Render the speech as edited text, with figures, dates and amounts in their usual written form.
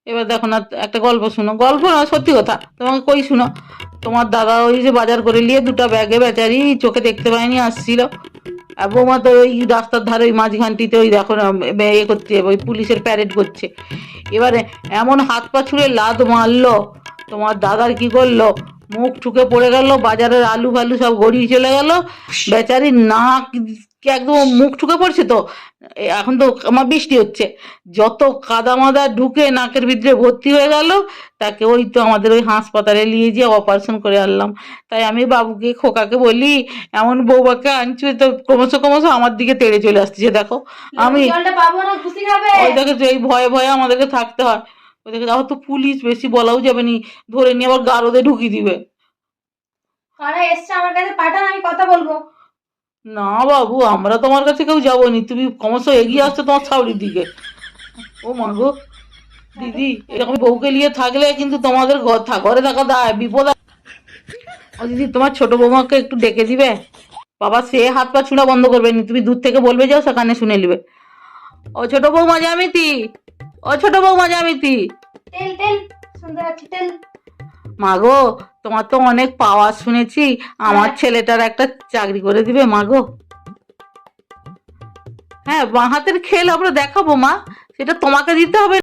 এবার দেখো না, একটা গল্প শুনো, গল্প না সত্যি কথা, তোমাকে কই শুনো। তোমার দাদা ওই যে বাজার করে নিয়ে দুটো ব্যাগে বেচারি চোখে দেখতে পায়নি আসছিল, আর বৌমা তো ওই রাস্তার ধারে ওই মাঝখানটিতে ওই দেখো না এ করছে, ওই পুলিশের প্যারেড করছে। এবারে এমন হাত পা ছুঁড়ে লাত মারলো, তোমার দাদার কি করলো, মুখ ঠুকে পড়ে গেল, বাজারের আলু ফালু সব গড়িয়ে চলে গেল, বেচারি নাক একদম মুখ ঠুকে পড়ছে তো। এখন তো আমার বৃষ্টি হচ্ছে, যত কাদা মাদা ঢুকে নাকের ভিতরে ভর্তি হয়ে গেল, তাকে ওই তো আমাদের ওই হাসপাতালে নিয়ে গিয়ে অপারেশন করে আনলাম। তাই আমি বাবুকে খোকাকে বলি, এমন বউবাকে আনছো তো ক্রমশ ক্রমশ আমার দিকে তেড়ে চলে আসছে দেখো। আমি ওই দেখে এই ভয়ে ভয়ে আমাদেরকে থাকতে হয়। ওই দেখে আবার তো পুলিশ, বেশি বলাও যাবে নি, ধরে নিয়ে আবার গারদে ঢুকিয়ে দিবে। কারা এসছে আমার কাছে, পাঠান, আমি কথা বলবো। না বাবু, আমরা তোমার কাছে কেউ যাবনি, তুমি ক্রমশ এগিয়ে আসছো তোমার ছাউরির দিকে। ও মা গো, দিদি এরকম বউকে নিয়ে থাকলে কিন্তু তোমাদের ঘরে থাকা দায় বিপদ। ও দিদি, তোমার ছোট বৌমাকে একটু ডেকে দিবে, বাবা সে হাত পা ছুঁড়া বন্ধ করবে নি, তুমি দূর থেকে বলবে, যাও সেখানে শুনে নিবে। ও ছোট বৌমা জ্যামিতি, ও ছোট বৌমা জ্যামিতি। তেল তেল শুনতে পাচ্ছি, তেল। মা গো, তোমার তো অনেক পাওয়ার শুনেছি, আমার ছেলেটার একটা চাকরি করে দিবে মা গো। হ্যাঁ, বাঁ হাতের খেল আমরা দেখাবো মা, সেটা তোমাকে দিতে হবে।